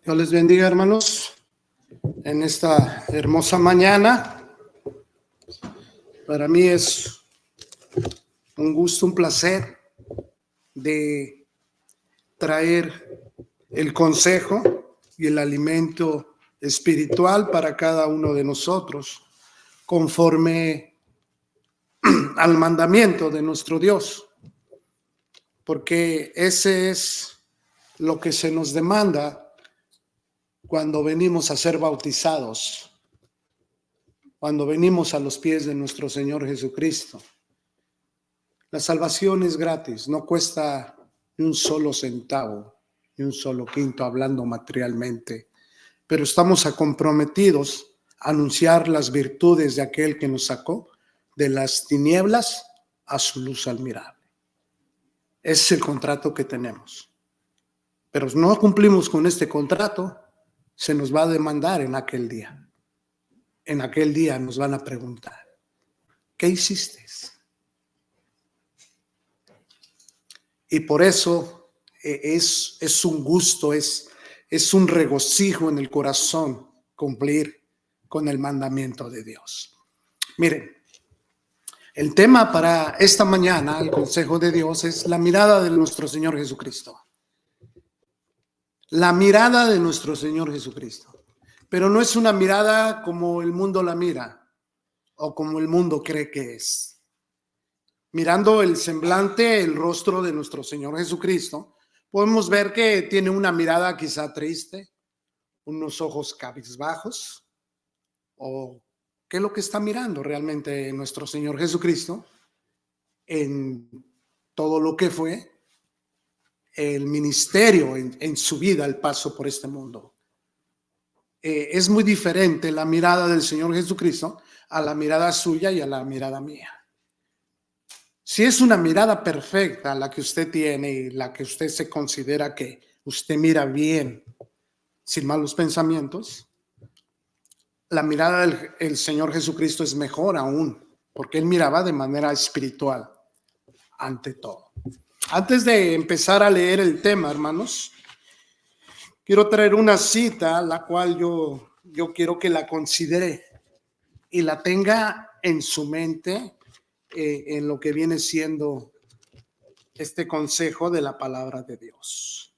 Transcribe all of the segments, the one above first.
Dios les bendiga, hermanos, en esta hermosa mañana. Para mí es un gusto, un placer de traer el consejo y el alimento espiritual para cada uno de nosotros, conforme al mandamiento de nuestro Dios, porque ese es lo que se nos demanda cuando venimos a ser bautizados, cuando venimos a los pies de nuestro Señor Jesucristo. La salvación es gratis, no cuesta ni un solo centavo, ni un solo quinto hablando materialmente, pero estamos comprometidos a anunciar las virtudes de aquel que nos sacó de las tinieblas a su luz admirable. Ese es el contrato que tenemos. Pero si no cumplimos con este contrato, se nos va a demandar en aquel día. En aquel día nos van a preguntar, ¿qué hiciste? Y por eso es un gusto, es un regocijo en el corazón cumplir con el mandamiento de Dios. Miren, el tema para esta mañana, el consejo de Dios, es la mirada de nuestro Señor Jesucristo. La mirada de nuestro Señor Jesucristo. Pero no es una mirada como el mundo la mira o como el mundo cree que es. Mirando el semblante, el rostro de nuestro Señor Jesucristo, podemos ver que tiene una mirada quizá triste, unos ojos cabizbajos, o qué es lo que está mirando realmente nuestro Señor Jesucristo en todo lo que fue el ministerio en su vida, el paso por este mundo. Es muy diferente la mirada del Señor Jesucristo a la mirada suya y a la mirada mía. Si es una mirada perfecta la que usted tiene y la que usted se considera que usted mira bien, sin malos pensamientos, la mirada del Señor Jesucristo es mejor aún, porque Él miraba de manera espiritual ante todo. Antes de empezar a leer el tema, hermanos, quiero traer una cita, la cual yo quiero que la considere y la tenga en su mente en lo que viene siendo este consejo de la palabra de Dios.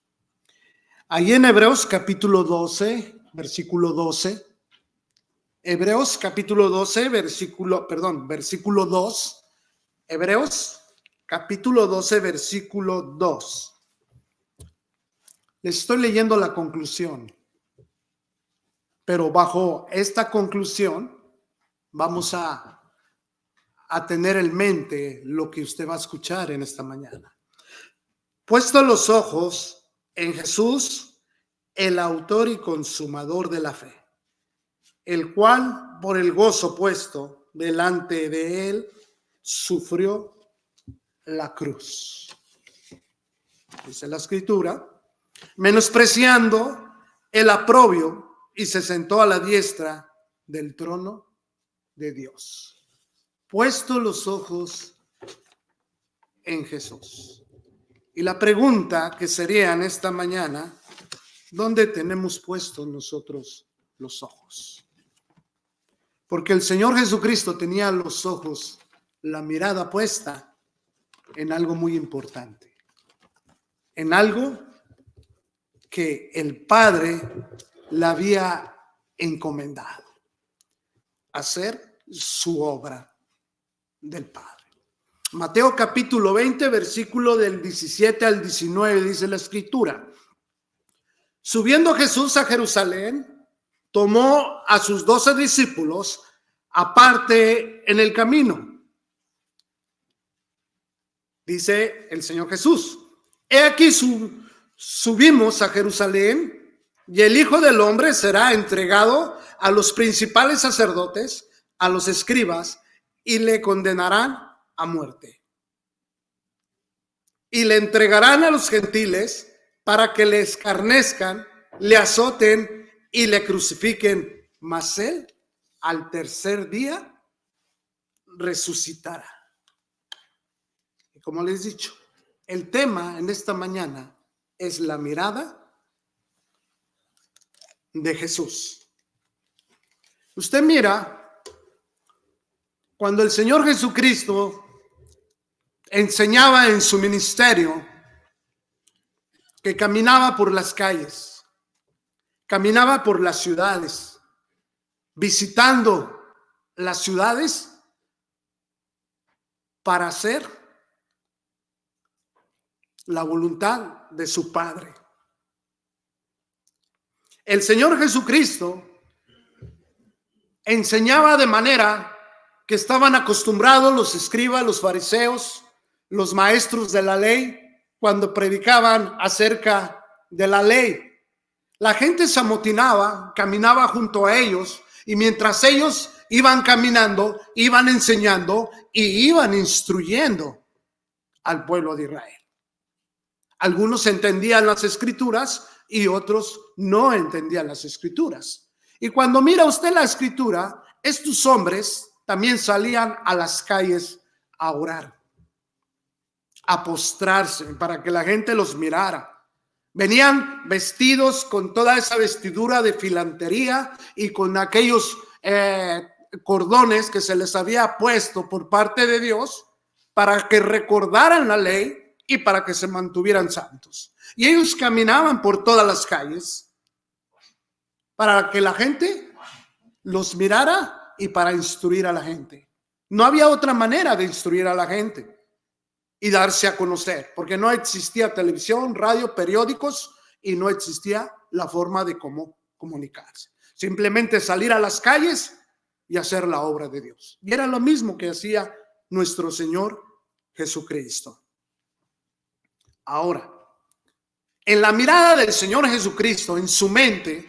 Ahí en Hebreos capítulo 12, versículo 12. Hebreos capítulo 12, versículo 2. Hebreos capítulo 12, versículo 2. Les estoy leyendo la conclusión, pero bajo esta conclusión vamos a tener en mente lo que usted va a escuchar en esta mañana. Puesto los ojos en Jesús, el autor y consumador de la fe, el cual por el gozo puesto delante de él sufrió la cruz. Dice la escritura, menospreciando el oprobio, y se sentó a la diestra del trono de Dios. Puesto los ojos en Jesús. Y la pregunta que sería en esta mañana, ¿dónde tenemos puestos nosotros los ojos? Porque el Señor Jesucristo tenía los ojos, la mirada puesta en algo muy importante, en algo que el Padre le había encomendado, hacer su obra del Padre. Mateo capítulo 20, versículo del 17 al 19, dice la escritura. Subiendo Jesús a Jerusalén, tomó a sus 12 discípulos aparte en el camino. Dice el Señor Jesús, he aquí subimos a Jerusalén y el Hijo del Hombre será entregado a los principales sacerdotes, a los escribas, y le condenarán a muerte. Y le entregarán a los gentiles para que le escarnezcan, le azoten y le crucifiquen, mas él al tercer día resucitará. Y como les he dicho, el tema en esta mañana es la mirada de Jesús. Usted mira, cuando el Señor Jesucristo enseñaba en su ministerio, que caminaba por las calles, caminaba por las ciudades, visitando las ciudades para hacer la voluntad de su Padre. El Señor Jesucristo enseñaba de manera que estaban acostumbrados los escribas, los fariseos, los maestros de la ley, cuando predicaban acerca de la ley. La gente se amotinaba, caminaba junto a ellos, y mientras ellos iban caminando, iban enseñando y iban instruyendo al pueblo de Israel. Algunos entendían las escrituras y otros no entendían las escrituras. Y cuando mira usted la escritura, estos hombres también salían a las calles a orar, a postrarse para que la gente los mirara. Venían vestidos con toda esa vestidura de filantería y con aquellos cordones que se les había puesto por parte de Dios para que recordaran la ley y para que se mantuvieran santos. Y ellos caminaban por todas las calles para que la gente los mirara y para instruir a la gente. No había otra manera de instruir a la gente y darse a conocer, porque no existía televisión, radio, periódicos, y no existía la forma de cómo comunicarse. Simplemente salir a las calles y hacer la obra de Dios. Y era lo mismo que hacía nuestro Señor Jesucristo. Ahora, en la mirada del Señor Jesucristo, en su mente,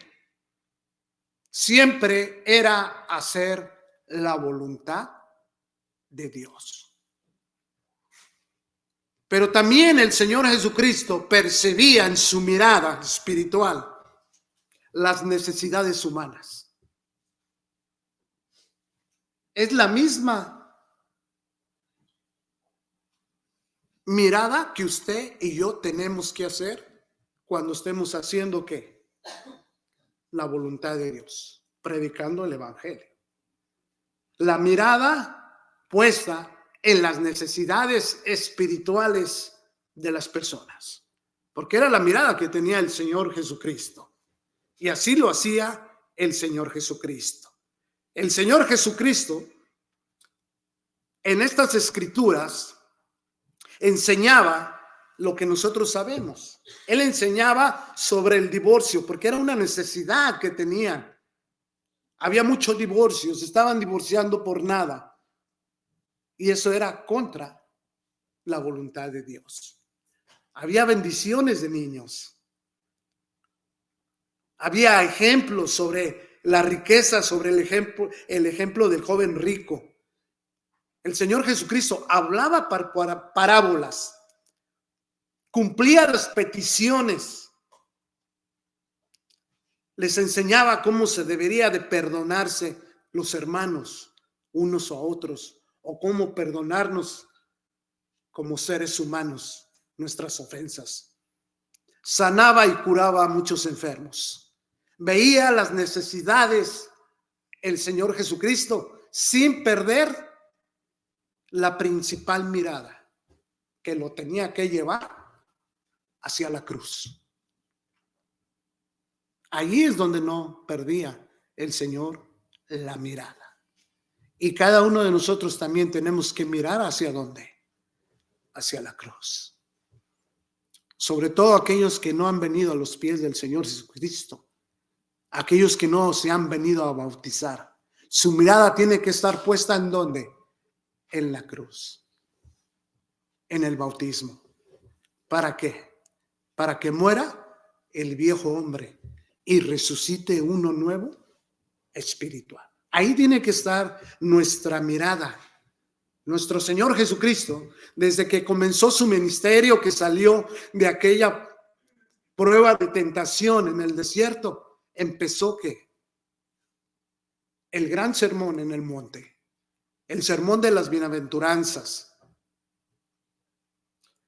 siempre era hacer la voluntad de Dios. Pero también el Señor Jesucristo percibía en su mirada espiritual las necesidades humanas. Es la misma mirada que usted y yo tenemos que hacer cuando estemos haciendo ¿qué? La voluntad de Dios, predicando el evangelio. La mirada puesta en las necesidades espirituales de las personas, porque era la mirada que tenía el Señor Jesucristo, y así lo hacía el Señor Jesucristo. El Señor Jesucristo en estas escrituras enseñaba lo que nosotros sabemos. Él enseñaba sobre el divorcio, porque era una necesidad que tenían. Había muchos divorcios, estaban divorciando por nada. Y eso era contra la voluntad de Dios. Había bendiciones de niños. Había ejemplos sobre la riqueza, sobre el ejemplo del joven rico. El Señor Jesucristo hablaba para parábolas, cumplía las peticiones, les enseñaba cómo se debería de perdonarse los hermanos unos a otros, o cómo perdonarnos como seres humanos nuestras ofensas. Sanaba y curaba a muchos enfermos. Veía las necesidades el Señor Jesucristo sin perder la principal mirada, que lo tenía que llevar hacia la cruz. Allí es donde no perdía el Señor la mirada. Y cada uno de nosotros también tenemos que mirar hacia dónde, hacia la cruz. Sobre todo aquellos que no han venido a los pies del Señor Jesucristo, aquellos que no se han venido a bautizar. Su mirada tiene que estar puesta ¿en dónde? En la cruz, en el bautismo. ¿Para qué? Para que muera el viejo hombre y resucite uno nuevo espiritual. Ahí tiene que estar nuestra mirada. Nuestro Señor Jesucristo, desde que comenzó su ministerio, que salió de aquella prueba de tentación en el desierto, empezó ¿qué? El gran sermón en el monte, el sermón de las bienaventuranzas.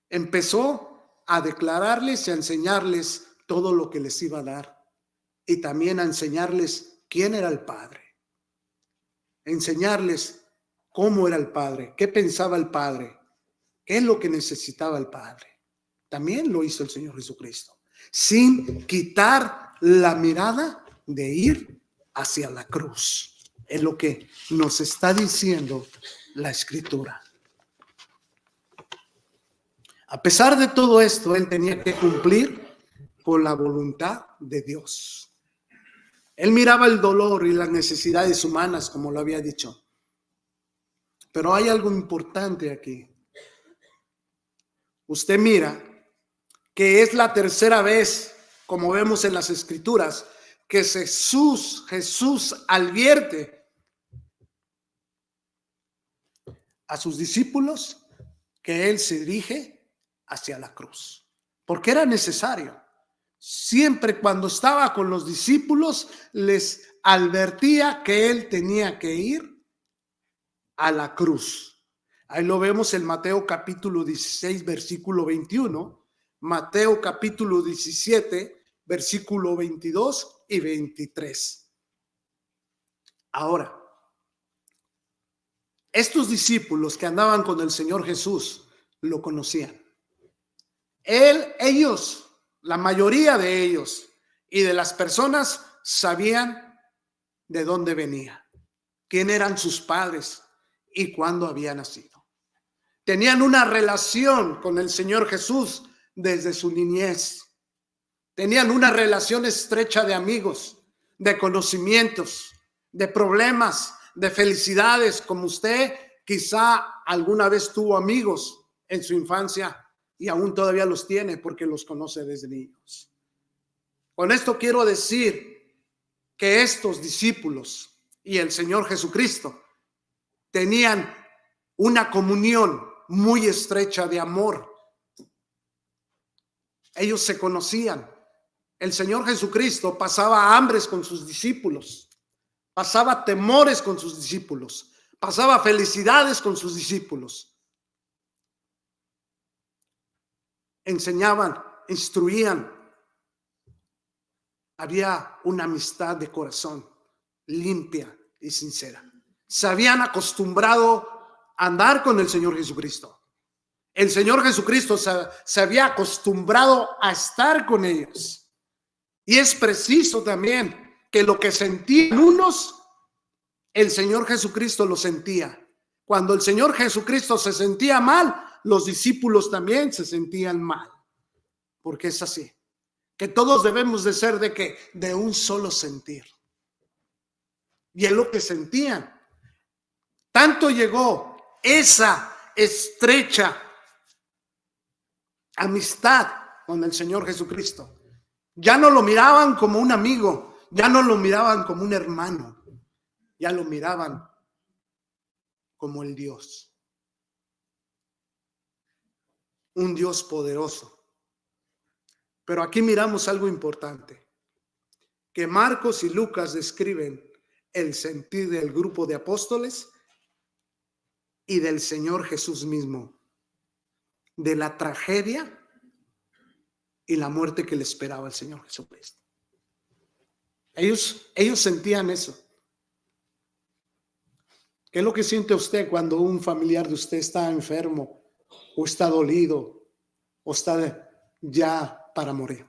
Empezó a declararles y a enseñarles todo lo que les iba a dar y también a enseñarles quién era el Padre, enseñarles cómo era el Padre, qué pensaba el Padre, qué es lo que necesitaba el Padre. También lo hizo el Señor Jesucristo, sin quitar la mirada de ir hacia la cruz. Es lo que nos está diciendo la Escritura. A pesar de todo esto, él tenía que cumplir con la voluntad de Dios. Él miraba el dolor y las necesidades humanas, como lo había dicho. Pero hay algo importante aquí. Usted mira que es la tercera vez, como vemos en las Escrituras, que Jesús advierte a sus discípulos que él se dirige hacia la cruz, porque era necesario. Siempre cuando estaba con los discípulos les advertía que él tenía que ir a la cruz. Ahí lo vemos en Mateo capítulo 16, versículo 21, Mateo capítulo 17, versículo 22 y 23. Ahora, estos discípulos que andaban con el Señor Jesús lo conocían. Ellos, la mayoría de ellos y de las personas sabían de dónde venía, quién eran sus padres y cuándo había nacido. Tenían una relación con el Señor Jesús desde su niñez. Tenían una relación estrecha de amigos, de conocimientos, de problemas, de felicidades, como usted quizá alguna vez tuvo amigos en su infancia y aún todavía los tiene porque los conoce desde niños. Con esto quiero decir que estos discípulos y el Señor Jesucristo tenían una comunión muy estrecha de amor. Ellos se conocían. El Señor Jesucristo pasaba hambres con sus discípulos, pasaba temores con sus discípulos, pasaba felicidades con sus discípulos. Enseñaban, instruían. Había una amistad de corazón limpia y sincera. Se habían acostumbrado a andar con el Señor Jesucristo. El Señor Jesucristo se había acostumbrado a estar con ellos. Y es preciso también que lo que sentían unos, el Señor Jesucristo lo sentía. Cuando el Señor Jesucristo se sentía mal, los discípulos también se sentían mal. Porque es así. Que todos debemos de ser de un solo sentir. Y es lo que sentían. Tanto llegó esa estrecha amistad con el Señor Jesucristo. Ya no lo miraban como un amigo, ya no lo miraban como un hermano, ya lo miraban como el Dios. Un Dios poderoso. Pero aquí miramos algo importante, que Marcos y Lucas describen el sentir del grupo de apóstoles y del Señor Jesús mismo, de la tragedia y la muerte que le esperaba al Señor Jesucristo. Ellos sentían eso. ¿Qué es lo que siente usted cuando un familiar de usted está enfermo o está dolido o está ya para morir?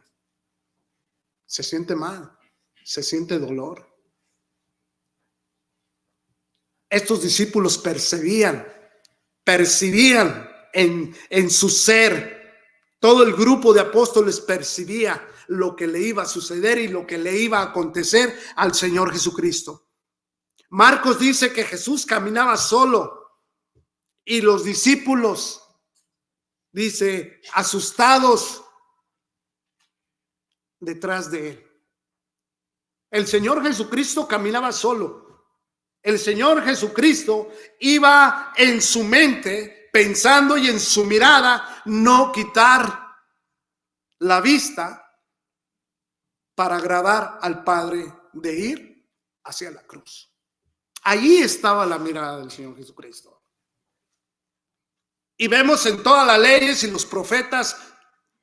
Se siente mal, se siente dolor. Estos discípulos percibían en su ser, todo el grupo de apóstoles percibía lo que le iba a suceder y lo que le iba a acontecer al Señor Jesucristo. Marcos dice que Jesús caminaba solo y los discípulos, dice, asustados detrás de él. El Señor Jesucristo caminaba solo. El Señor Jesucristo iba en su mente pensando y en su mirada no quitar la vista para agradar al Padre de ir hacia la cruz. Allí estaba la mirada del Señor Jesucristo. Y vemos en todas las leyes y los profetas,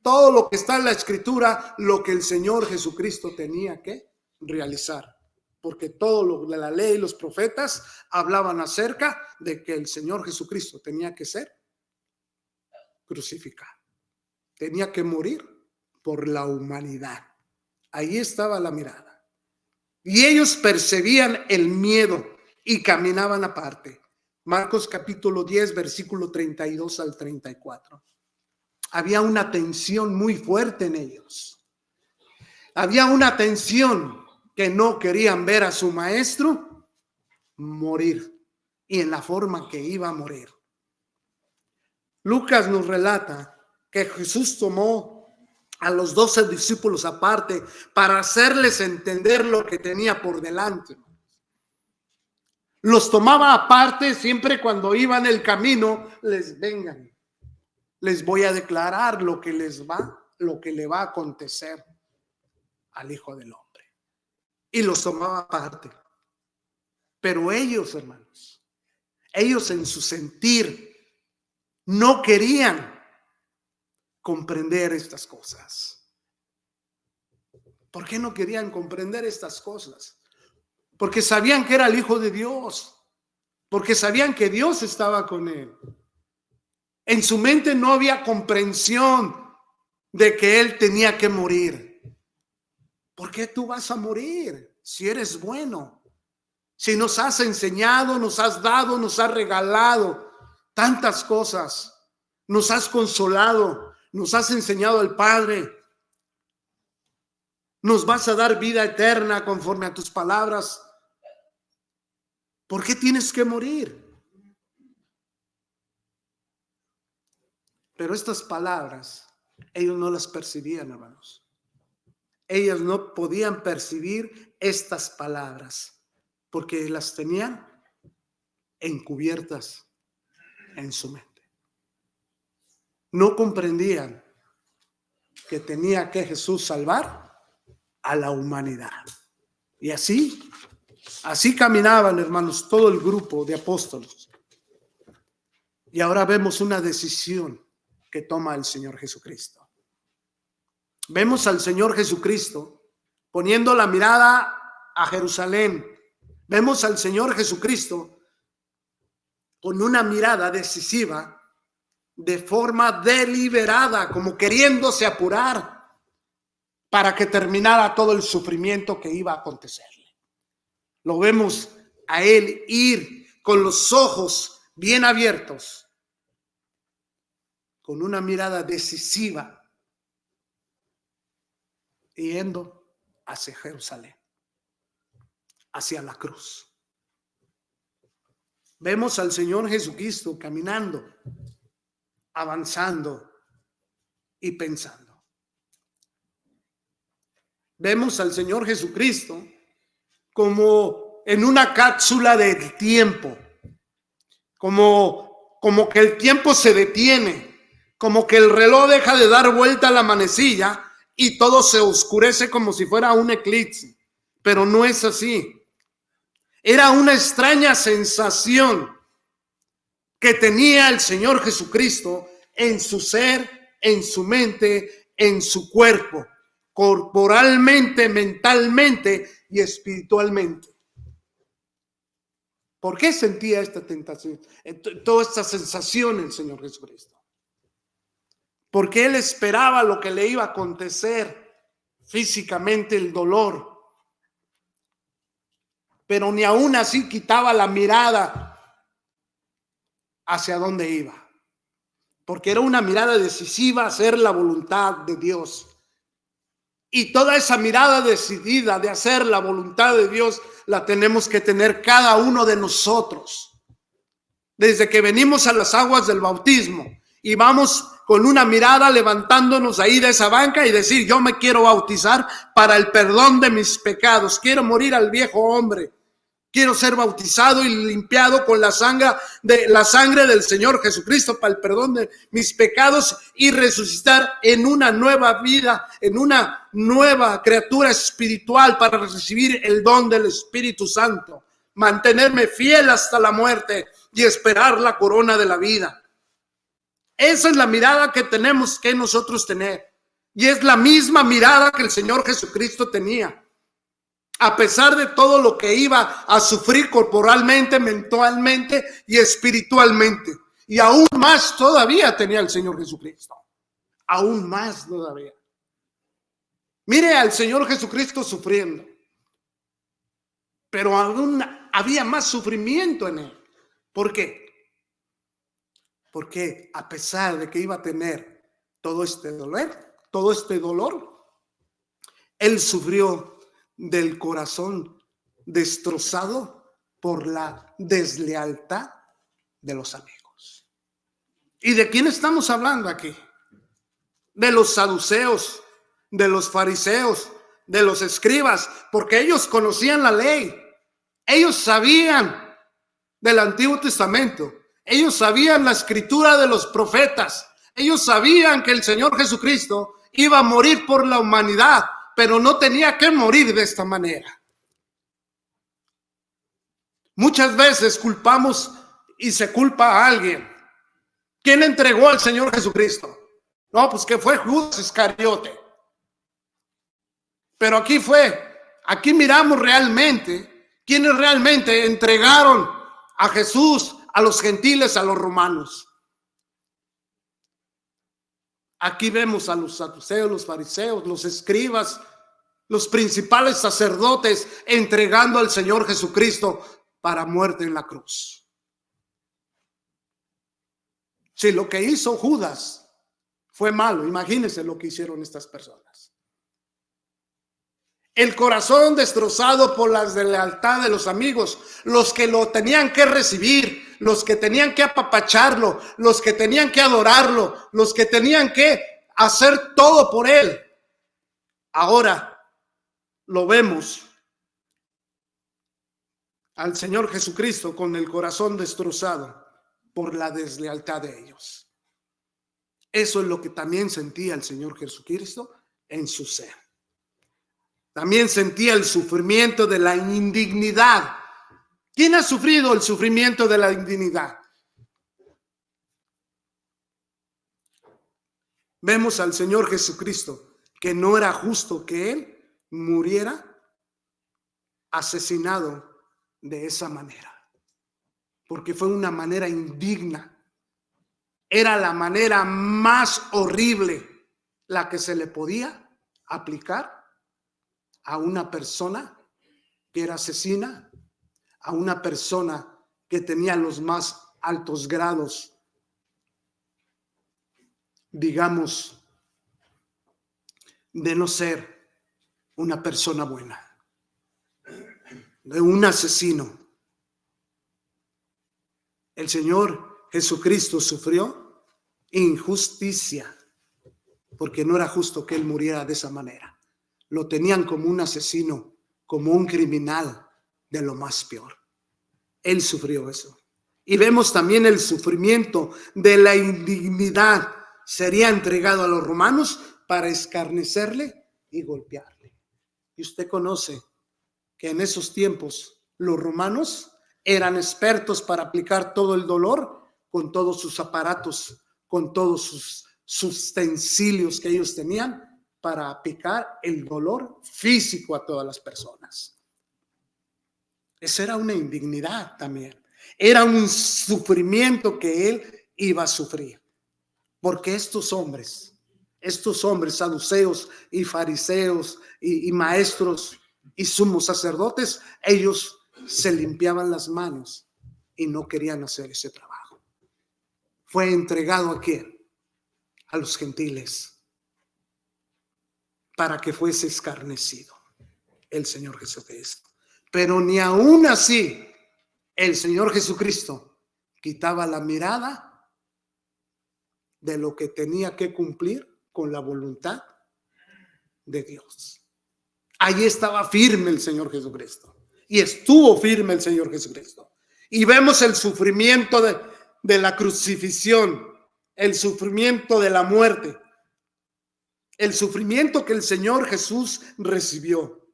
todo lo que está en la Escritura, lo que el Señor Jesucristo tenía que realizar, porque todo lo de la ley y los profetas hablaban acerca de que el Señor Jesucristo tenía que ser crucificado, tenía que morir por la humanidad. Ahí estaba la mirada. Y ellos percibían el miedo y caminaban aparte. Marcos capítulo 10, versículo 32 al 34. Había una tensión muy fuerte en ellos. Había una tensión que no querían ver a su maestro morir y en la forma que iba a morir. Lucas nos relata que Jesús tomó a los 12 discípulos aparte para hacerles entender lo que tenía por delante. Los tomaba aparte siempre cuando iban el camino, les voy a declarar lo que le va a acontecer al Hijo del Hombre. Y los tomaba aparte. Pero ellos, hermanos, ellos en su sentir no querían comprender estas cosas. ¿Por qué no querían comprender estas cosas? Porque sabían que era el Hijo de Dios, porque sabían que Dios estaba con él. En su mente no había comprensión de que él tenía que morir. ¿Por qué tú vas a morir si eres bueno? Si nos has enseñado, nos has dado, nos has regalado tantas cosas, nos has consolado, nos has enseñado al Padre, nos vas a dar vida eterna conforme a tus palabras. ¿Por qué tienes que morir? Pero estas palabras, ellos no las percibían, hermanos. Ellos no podían percibir estas palabras porque las tenían encubiertas en su mente. No comprendían que tenía que Jesús salvar a la humanidad. Y así caminaban, hermanos, todo el grupo de apóstoles. Y ahora vemos una decisión que toma el Señor Jesucristo. Vemos al Señor Jesucristo poniendo la mirada a Jerusalén. Vemos al Señor Jesucristo con una mirada decisiva, de forma deliberada, como queriéndose apurar para que terminara todo el sufrimiento que iba a acontecerle. Lo vemos a él ir con los ojos bien abiertos, con una mirada decisiva, yendo hacia Jerusalén, hacia la cruz. Vemos al Señor Jesucristo caminando, avanzando y pensando. Vemos al Señor Jesucristo como en una cápsula del tiempo, como que el tiempo se detiene, como que el reloj deja de dar vuelta a la manecilla y todo se oscurece como si fuera un eclipse, pero no es así. Era una extraña sensación que tenía el Señor Jesucristo en su ser, en su mente, en su cuerpo, corporalmente, mentalmente y espiritualmente. ¿Por qué sentía esta tentación, toda esta sensación el Señor Jesucristo? Porque él esperaba lo que le iba a acontecer físicamente, el dolor. Pero ni aún así quitaba la mirada hacia dónde iba. Porque era una mirada decisiva a hacer la voluntad de Dios. Y toda esa mirada decidida de hacer la voluntad de Dios la tenemos que tener cada uno de nosotros. Desde que venimos a las aguas del bautismo y vamos con una mirada levantándonos ahí de esa banca y decir: yo me quiero bautizar para el perdón de mis pecados. Quiero morir al viejo hombre. Quiero ser bautizado y limpiado con la sangre del Señor Jesucristo para el perdón de mis pecados y resucitar en una nueva vida, en una nueva criatura espiritual para recibir el don del Espíritu Santo, mantenerme fiel hasta la muerte y esperar la corona de la vida. Esa es la mirada que tenemos que nosotros tener, y es la misma mirada que el Señor Jesucristo tenía. A pesar de todo lo que iba a sufrir corporalmente, mentalmente y espiritualmente. Y aún más todavía tenía el Señor Jesucristo. Aún más todavía. Mire al Señor Jesucristo sufriendo. Pero aún había más sufrimiento en él. ¿Por qué? Porque a pesar de que iba a tener todo este dolor, él sufrió del corazón destrozado por la deslealtad de los amigos. ¿Y de quién estamos hablando aquí? De los saduceos, de los fariseos, de los escribas, porque ellos conocían la ley. Ellos sabían del Antiguo Testamento. Ellos sabían la escritura de los profetas. Ellos sabían que el Señor Jesucristo iba a morir por la humanidad, pero no tenía que morir de esta manera. Muchas veces culpamos y se culpa a alguien. ¿Quién entregó al Señor Jesucristo? No, pues que fue Judas Iscariote. Pero aquí miramos realmente quienes realmente entregaron a Jesús, a los gentiles, a los romanos. Aquí vemos a los saduceos, los fariseos, los escribas, los principales sacerdotes entregando al Señor Jesucristo para muerte en la cruz. Si lo que hizo Judas fue malo, imagínense lo que hicieron estas personas. El corazón destrozado por la deslealtad de los amigos, los que lo tenían que recibir, los que tenían que apapacharlo, los que tenían que adorarlo, los que tenían que hacer todo por él. Ahora lo vemos al Señor Jesucristo con el corazón destrozado por la deslealtad de ellos. Eso es lo que también sentía el Señor Jesucristo en su ser. También sentía el sufrimiento de la indignidad. ¿Quién ha sufrido el sufrimiento de la indignidad? Vemos al Señor Jesucristo que no era justo que Él muriera asesinado de esa manera, porque fue una manera indigna. Era la manera más horrible la que se le podía aplicar a una persona que era asesina, a una persona que tenía los más altos grados, digamos, de no ser una persona buena, de un asesino. El Señor Jesucristo sufrió injusticia porque no era justo que Él muriera de esa manera. Lo tenían como un asesino, como un criminal de lo más peor. Él sufrió eso. Y vemos también el sufrimiento de la indignidad. Sería entregado a los romanos para escarnecerle y golpearle. Y usted conoce que en esos tiempos los romanos eran expertos para aplicar todo el dolor con todos sus aparatos, con todos sus utensilios que ellos tenían para aplicar el dolor físico a todas las personas. Esa era una indignidad también. Era un sufrimiento que él iba a sufrir. Porque estos hombres saduceos y fariseos y maestros y sumos sacerdotes, ellos se limpiaban las manos y no querían hacer ese trabajo. Fue entregado ¿a quién? A los gentiles, para que fuese escarnecido el Señor Jesucristo. Pero ni aún así el Señor Jesucristo quitaba la mirada de lo que tenía que cumplir con la voluntad de Dios. Allí estaba firme el Señor Jesucristo. Y estuvo firme el Señor Jesucristo. Y vemos el sufrimiento de la crucifixión, el sufrimiento de la muerte, el sufrimiento que el Señor Jesús recibió.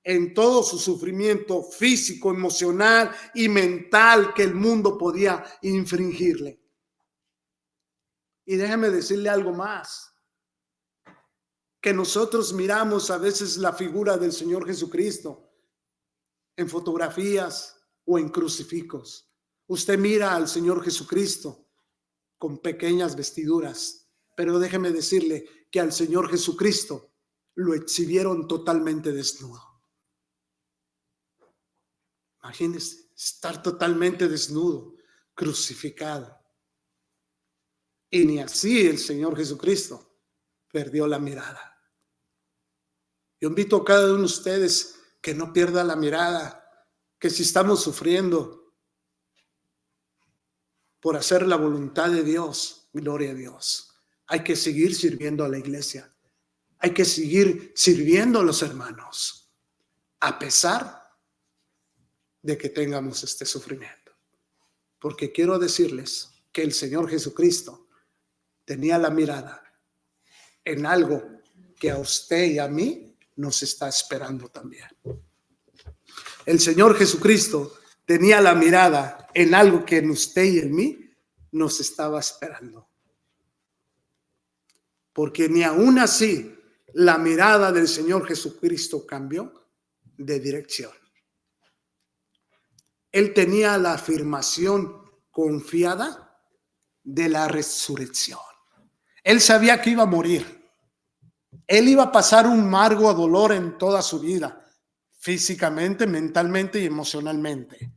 En todo su sufrimiento físico, emocional y mental que el mundo podía infringirle. Y déjeme decirle algo más. que nosotros miramos a veces la figura del Señor Jesucristo en fotografías o en crucifijos. Usted mira al Señor Jesucristo con pequeñas vestiduras, pero déjeme decirle que al Señor Jesucristo lo exhibieron totalmente desnudo. Imagínense estar totalmente desnudo, crucificado. Y ni así el Señor Jesucristo perdió la mirada. Yo invito a cada uno de ustedes que no pierda la mirada, que si estamos sufriendo por hacer la voluntad de Dios, gloria a Dios, hay que seguir sirviendo a la iglesia, hay que seguir sirviendo a los hermanos, a pesar de que tengamos este sufrimiento. Porque quiero decirles que el Señor Jesucristo tenía la mirada en algo que a usted y a mí nos está esperando también. El Señor Jesucristo tenía la mirada en algo que en usted y en mí nos estaba esperando. Porque ni aún así la mirada del Señor Jesucristo cambió de dirección. Él tenía la afirmación confiada de la resurrección. Él sabía que iba a morir. Él iba a pasar un amargo dolor en toda su vida, físicamente, mentalmente y emocionalmente,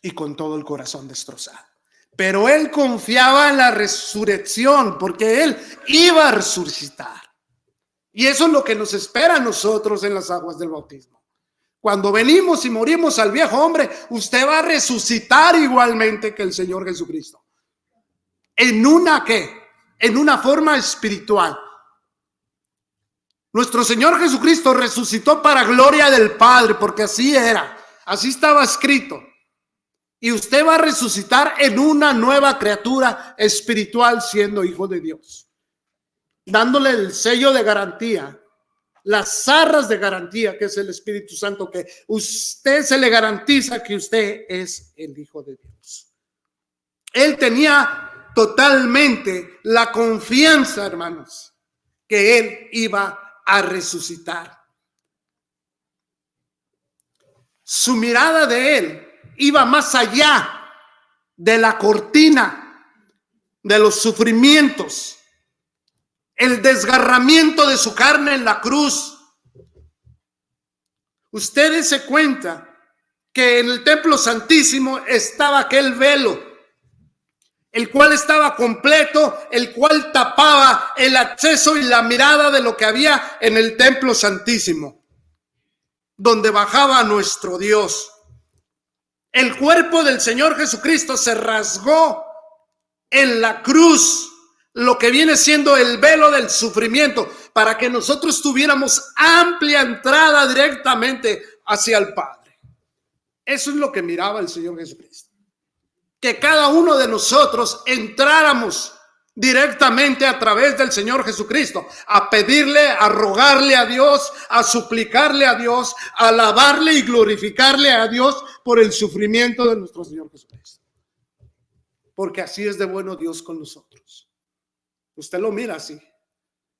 y con todo el corazón destrozado. Pero él confiaba en la resurrección, porque él iba a resucitar. Y eso es lo que nos espera a nosotros en las aguas del bautismo. Cuando venimos y morimos al viejo hombre, usted va a resucitar igualmente que el Señor Jesucristo. ¿En una qué? En una forma espiritual. Nuestro Señor Jesucristo resucitó para gloria del Padre, porque así era, así estaba escrito. Y usted va a resucitar en una nueva criatura espiritual siendo hijo de Dios, dándole el sello de garantía, las arras de garantía que es el Espíritu Santo, que usted se le garantiza que usted es el hijo de Dios. Él tenía totalmente la confianza, hermanos, que él iba a resucitar. Su mirada de él iba más allá de la cortina, de los sufrimientos, el desgarramiento de su carne en la cruz. Ustedes se cuenta que en el templo santísimo estaba aquel velo, el cual estaba completo, el cual tapaba el acceso y la mirada de lo que había en el templo santísimo, donde bajaba nuestro Dios. El cuerpo del Señor Jesucristo se rasgó en la cruz, lo que viene siendo el velo del sufrimiento, para que nosotros tuviéramos amplia entrada directamente hacia el Padre. Eso es lo que miraba el Señor Jesucristo. Que cada uno de nosotros entráramos directamente a través del Señor Jesucristo, a pedirle, a rogarle a Dios, a suplicarle a Dios, a alabarle y glorificarle a Dios por el sufrimiento de nuestro Señor Jesucristo. Porque así es de bueno Dios con nosotros. Usted lo mira así.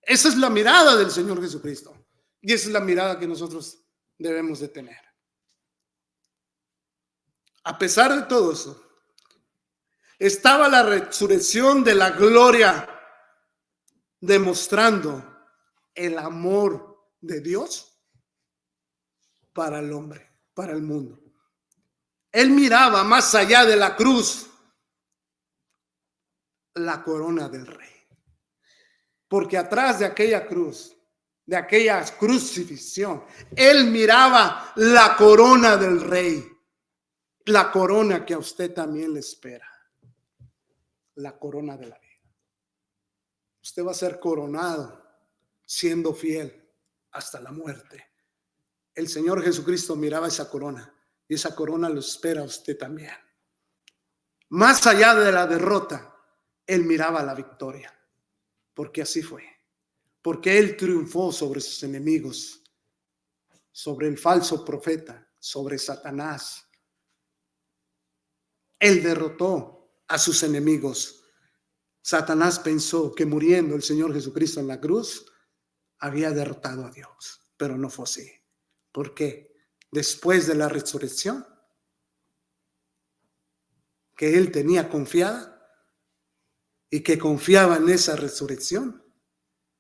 Esa es la mirada del Señor Jesucristo. Y esa es la mirada que nosotros debemos de tener. A pesar de todo eso, estaba la resurrección de la gloria, demostrando el amor de Dios para el hombre, para el mundo. Él miraba más allá de la cruz, la corona del rey. Porque atrás de aquella cruz, de aquella crucifixión, él miraba la corona del rey, la corona que a usted también le espera. La corona de la vida. Usted va a ser coronado siendo fiel hasta la muerte. El Señor Jesucristo miraba esa corona y esa corona lo espera a usted también. Más allá de la derrota, él miraba la victoria, porque así fue. Porque él triunfó sobre sus enemigos, sobre el falso profeta, sobre Satanás. Él derrotó a sus enemigos. Satanás pensó que muriendo el Señor Jesucristo en la cruz había derrotado a Dios, pero no fue así. ¿Por qué? Después de la resurrección, que él tenía confiada y que confiaba en esa resurrección,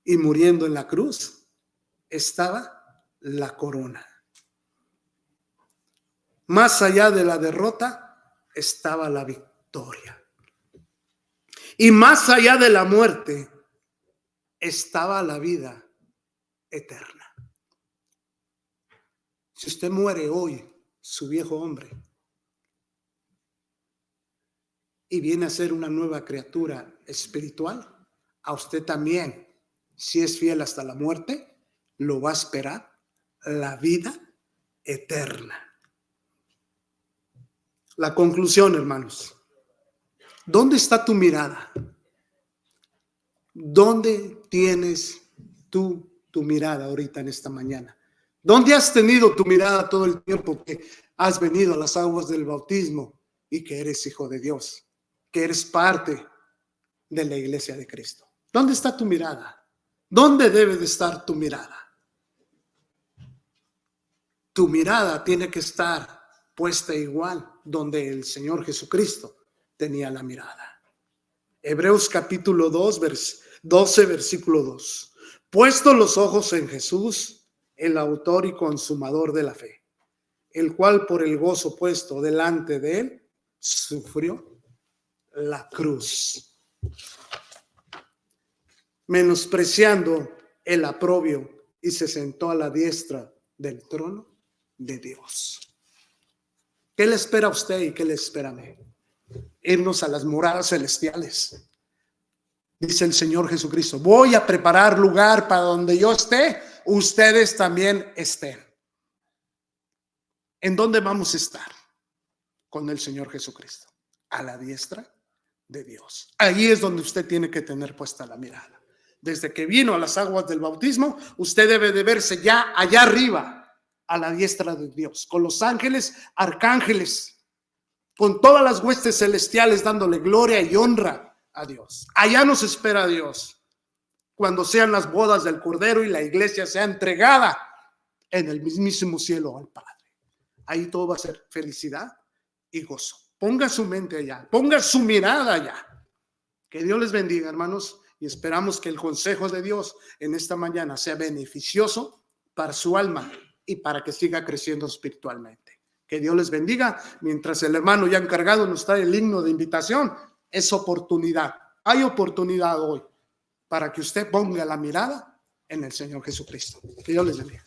y muriendo en la cruz, estaba la corona. Más allá de la derrota, estaba la victoria. Y más allá de la muerte, estaba la vida eterna. Si usted muere hoy, su viejo hombre, y viene a ser una nueva criatura espiritual, a usted también, si es fiel hasta la muerte, lo va a esperar la vida eterna. La conclusión, hermanos. ¿Dónde está tu mirada? ¿Dónde tienes tú tu mirada ahorita en esta mañana? ¿Dónde has tenido tu mirada todo el tiempo que has venido a las aguas del bautismo y que eres hijo de Dios, que eres parte de la iglesia de Cristo? ¿Dónde está tu mirada? ¿Dónde debe de estar tu mirada? Tu mirada tiene que estar puesta igual donde el Señor Jesucristo tenía la mirada. Hebreos capítulo 12, versículo 2. Puesto los ojos en Jesús, el autor y consumador de la fe, el cual por el gozo puesto delante de él, sufrió la cruz, menospreciando el oprobio, y se sentó a la diestra del trono de Dios. ¿Qué le espera a usted y qué le espera a mí? Irnos a las moradas celestiales. Dice el Señor Jesucristo: voy a preparar lugar para donde yo esté, ustedes también estén. ¿En dónde vamos a estar? Con el Señor Jesucristo, a la diestra de Dios. Ahí es donde usted tiene que tener puesta la mirada. Desde que vino a las aguas del bautismo, usted debe de verse ya allá arriba, a la diestra de Dios, con los ángeles, arcángeles, con todas las huestes celestiales dándole gloria y honra a Dios. Allá nos espera Dios, cuando sean las bodas del Cordero y la iglesia sea entregada en el mismísimo cielo al Padre. Ahí todo va a ser felicidad y gozo. Ponga su mente allá, ponga su mirada allá. Que Dios les bendiga, hermanos, y esperamos que el consejo de Dios en esta mañana sea beneficioso para su alma y para que siga creciendo espiritualmente. Que Dios les bendiga. Mientras el hermano ya encargado nos trae el himno de invitación, es oportunidad. Hay oportunidad hoy para que usted ponga la mirada en el Señor Jesucristo. Que Dios les bendiga.